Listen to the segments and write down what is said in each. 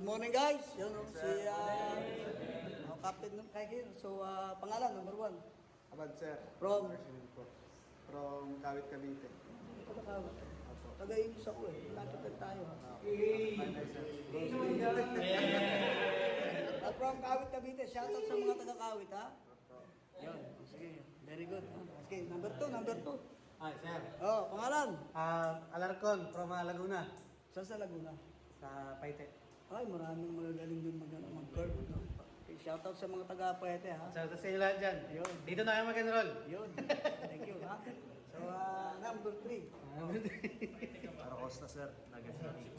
morning guys. Yun si Captain ng Kaikin. So pangalan number 1. Abad sir. From? From Kawit Cavite. Pagkakawit. Tagayin sa ko eh. Lapitan tayo. From Kawit Cavite. Shoutout sa mga taga-Kawit ha. Yun. Sige. Very good. Okay, number 2. Hi sir. Oh, pangalan? Alarcon from Laguna. Saan sa Laguna? Sa Paite. Ay, maraming magagaling dun mag-curve. No? Okay, shoutout sa mga taga-Paete ha. Sa inyo lahat dyan. Yun. Dito na kayo mag-enroll. Yun. Thank you ha. So, number 3. Aracosta sir.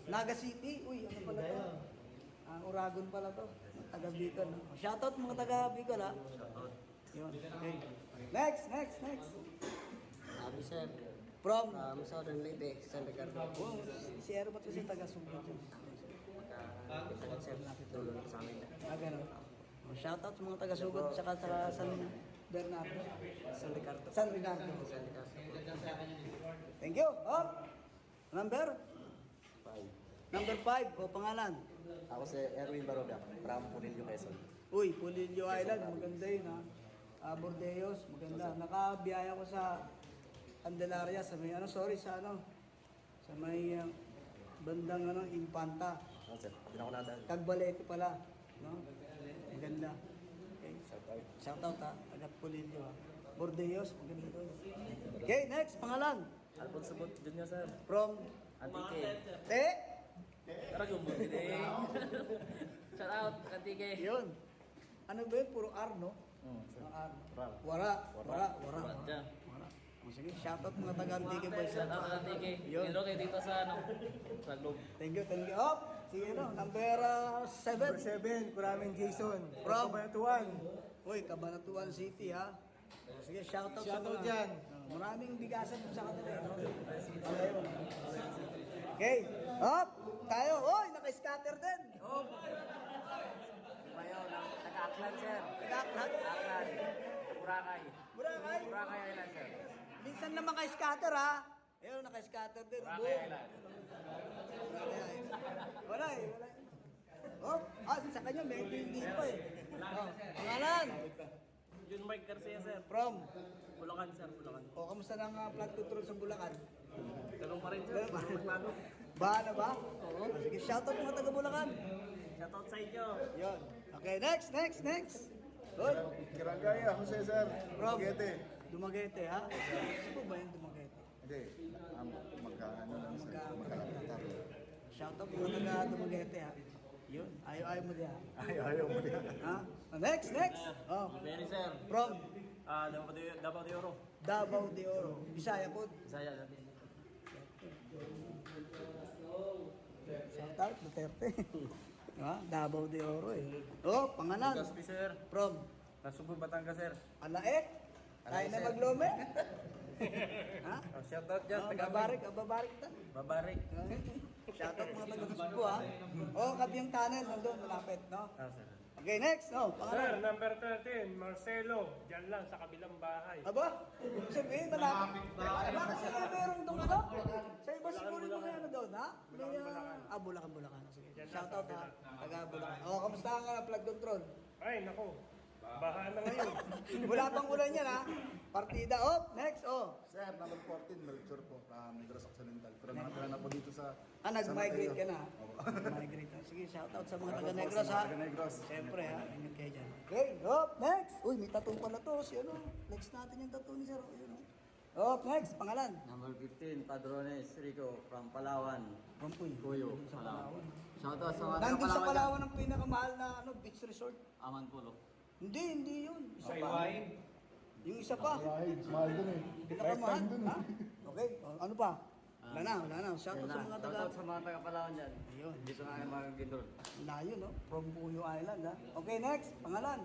Naga City. Uy, ano pala to? Uragon pala to. Taga Bicol. No? Shoutout mga taga Bicol ha. Shoutout. Yun. Okay. Next. Abi sir, From? Southern Leyte, San Ricardo. Oh, si Aerobat kasi taga Sumbong. Magka sir, tulong sa amin. Ganun. Oh, shoutout sa mga taga Sugot saka sa San Bernardo. San Ricardo. San Ricardo. San Ricardo. Thank you. Oh. Number 5. O pangalan? Ako si Erwin Baroga, from Purillo, Quezon. Uy, Pulilio Island, maganda yun ha. Bordeos, maganda. Nakabiyaya ko sa Candelaria, sa may sa may bandang Infanta. Sir, hindi na ako nadaan. Tagbalete pala, no? Maganda. Okay. Shout Shoutout out. ha, taga Pulilio ha. Bordeos, maganda doon. Okay, next, pangalan. Alfonso Bot Junior sir, From Antique. Te? Ragumbo din. Shout out, Antique. Yun. Ano ba yun? Puro R, no? R. Wara. O sige, shoutout mga taga-Antique boys. Shout out, Antique. Yun. Hello kayo dito sa sa Globe. Thank you. Up! Sige no, number 7. 7, Kuraming Jason. From? Kabanatuan. Uy, Cabanatuan City ha. O sige, shoutout sa Shoutout mga... dyan. Maraming bigasan sa kanila. No? Okay, up! Tayo, oy, naka-scatter din. Oh. Mayo ng taga-Aklan sir. Taga-Aklan? Aklan. Boracay. Boracay? Boracay Island sir. Minsan naman ka-scatter ha. Ayun, naka-scatter din. Boracay Island. Wala eh. Oh, sa kanya medyo hindi pa eh. Oh, pangalan? Jun Mark Garcia sir. From? Bulacan sir, Bulacan. O, kamusta ng flood control sa Bulacan? Ganun pa rin sir. Ganun pa rin. Magbago. Baha na ba? Oo. Sige, shoutout mga taga Bulacan. Shout out sa inyo. Yun. Okay, next. Good. Kiragaya, Jose sir. From? Dumaguete. Dumaguete, ha? Sino ba yung Dumaguete? Hindi. Magkaano lang sir. Magkalapitan. Shoutout mga taga Dumaguete, ha? Yun. Ayaw mo diya. Ayaw mo din. Ha? Next. Oh. Very sir. From? Davao de Oro. Davao de Oro. Bisaya po. Saya natin. Shoutout, Duterte. Ha? Davao de Oro eh. Oh, pangalan. Gaspi sir. From? Nasubo Batangas sir. Alaek. Tayo na maglome. Ha? Shout out dyan. Oh, Taga babarik ta. Babarik. Shoutout mga taga-Gusto ha. Oh, Kabyang Tunnel, nandun, malapit, no? Sir. Okay, next, no? Sir, Pangalan. number 13, Marcelo. Diyan lang sa kabilang bahay. Aba, ibig sabihin, malapit. Bakit sila meron doon ano? Sa iba siguro yung mga ano doon, ha? May, Bulacan. Sige, shoutout ha. Taga-Bulacan. Oh, kamusta ang flood control? Ay, nako. Baha na ngayon. Wala pang ulan yan, ha? Partida, oh, next, oh. Sir, number 14, Melchor po. Negros Occidental. Pero nakatira na po dito sa... Nag-migrate ka na. Opo. Nag-migrate ha. Sige, shoutout sa mga taga-Negros, ha? Taga-Negros. Siyempre, ha? Ingat kayo dyan. Okay, up, next. Uy, may tattoo pala to. Si ano? Next natin yung tattoo ni Sir. Ayun, oh. Up, next, pangalan. Number 15, Padrones Rico from Palawan. Rampuy. Kuyo, Sa Palawan. Palawan. Shout out sa mga Nandun sa Palawan ang pinakamahal na beach resort. Aman Pulo. Hindi yun. Isa Sa pa. Iwain. Yung isa pa. Smile dun eh. Pinakamahal. Ha? Okay, ano pa? Wala na. Shoutout sa mga taga... Shout out sa mga taga Palawan dyan. Ayun. Dito na kayo magagindol. Layo, no? From Puyo Island, ha? Okay, next. Pangalan.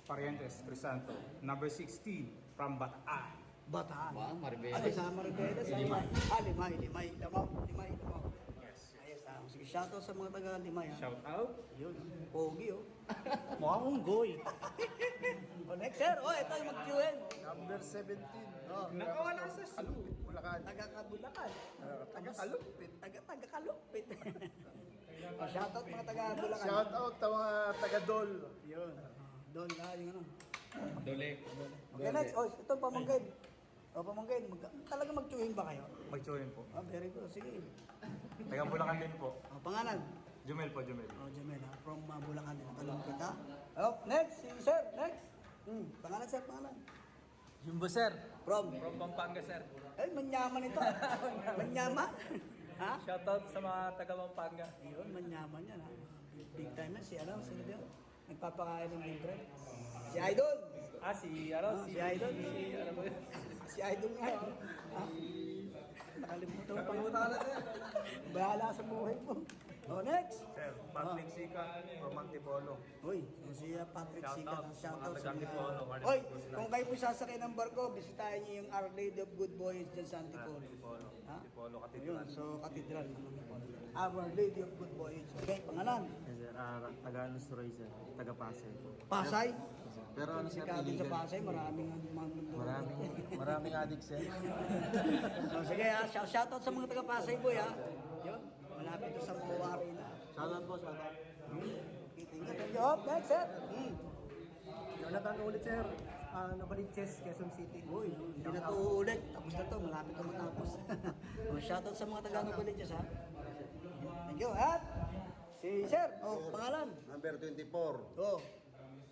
Parientes Crisanto. Number 16 from Bataan. Bataan. Wow, Maribela. Ano, sa Maribela? Limay. Lamaw. Yes. Ayos, sige, shoutout sa mga taga Limay, ha? Shout out. Yun, pogi, oh. Mukhang unggoy. O, next, sir. Oh, ito yung mag-QN. Number 17. Oh. Nakawala sa Kalupit, Bulacan. Taga-Kabulacan. Taga-Kalupit. Taga-Kalupit. Shoutout mga taga Bulacan. Shout out sa mga taga-Dol. Yun. Doon na yung ano. Dole. Okay, next. Oh, ito pamangkin. O, pamangkin. Talaga mag-chewing ba kayo? Mag-join po. Oh, very good. Sige. Taga Bulacan din po. Oh, pangalan? Jumel po, Jumel. Oh, Jamel, ha? From Bulacan din. Tanong kita. Oh, next. Si sir. Next. Pangalan, sir. Pangalan. Jumbo sir. From? From Pampanga sir. Ay, manyaman ito. Manyaman? Ha? Shoutout sa mga taga Pampanga. Ayun, manyaman yan, ha? Big time na. Si ano, sino yun? Nagpapakain ng libre. Si Idol. Si Si Idol. ano ba yun? Si Idol nga yun. Ha? Nakalimutan mo pa na sir. Bahala sa buhay mo. Oh, next. Sir, Patrick Sika from Antipolo. Uy, si Patrick Sikat ang shoutout sa mga... Antipolo. Oy, kung kayo po sasakay ng barko, bisitahin niyo yung Our Lady of Good Voyage dyan sa Antipolo. Antipolo. Ha? Antipolo, Ayun, Katedral. so Katedral ng Antipolo. Our Lady of Good Voyage. Okay, pangalan? Sir, taga ano Roy sir, taga Pasay po. Pasay. Pero ano sir, Sikado sa illegal. Pasay, maraming Maraming adik sir. So, sige ha, shoutout sa mga taga Pasay boy ha. Yun, malapit to sa Moa Arena. Shoutout po, shoutout. Okay, thank you. Oh, next sir. Jonathan ulit sir, Nabaliches, Quezon City. Uy, hindi na to ulit. Tapos na to, malapit na matapos. Oh, shoutout sa mga taga Nubaliches ha. Thank you. At si sir, oh, pangalan. Number 24, Oh,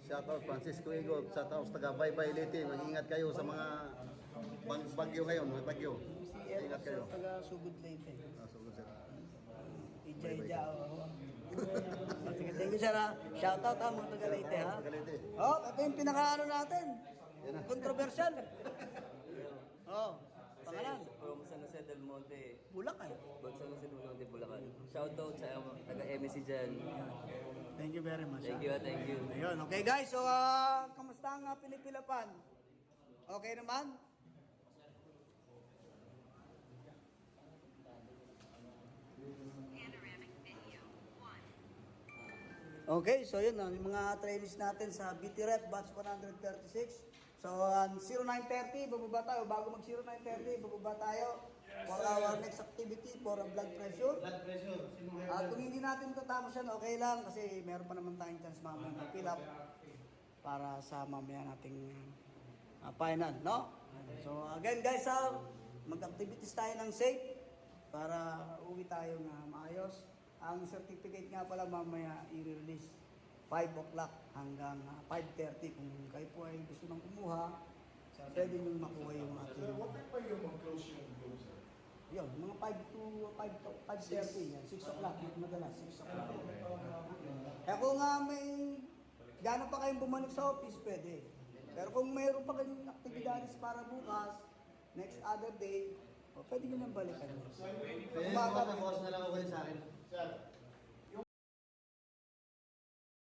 shoutout Francisco Igot, shoutout taga Baybay Leyte. Mag-ingat kayo sa mga bagyo ngayon, mga bagyo. si Ingat kayo. Sir, taga Sugod Leyte. So, sir. Ija, oh. Sige, thank you sir ha. Shoutout ha, mga taga Leyte ha. Taga Leyte. Oh, ito yung pinakaano natin. Controversial. Oh, pangalan. From San Jose del Monte, Bulacan. San Jose del Monte, Bulacan. Shoutout sa taga-MSC dyan. Thank you very much. Thank you, thank you. Ayun, okay guys. So, kamusta ang Pilipilapan? Okay naman? Okay, so yun, yung mga trainees natin sa BT Rep Batch 136. So, 0930, bababa tayo. Bago mag 0930, bababa tayo for our next activity for blood pressure. Kung hindi natin tatapos yan, okay lang kasi meron pa naman tayong chance mamaya na fill up para sa mamaya nating final, no? So, again guys, mag-activities tayo ng safe para uwi tayo na maayos. Ang certificate nga pala mamaya i-release 5 o'clock hanggang 5:30. Kung kayo po ay gusto nang kumuha, pwede nyo makuha yung ating... What time pa yung mag-close yung close, sir? Yun, mga 5:30 yan. 6 o'clock, madalas 6 o'clock. Kaya kung may gano'n pa kayong bumalik sa office, pwede. Pero kung mayroon pa kayong aktibidades para bukas, next other day, pwede nyo nang balikan. Pwede mga boss na lang ako sa akin. Sir,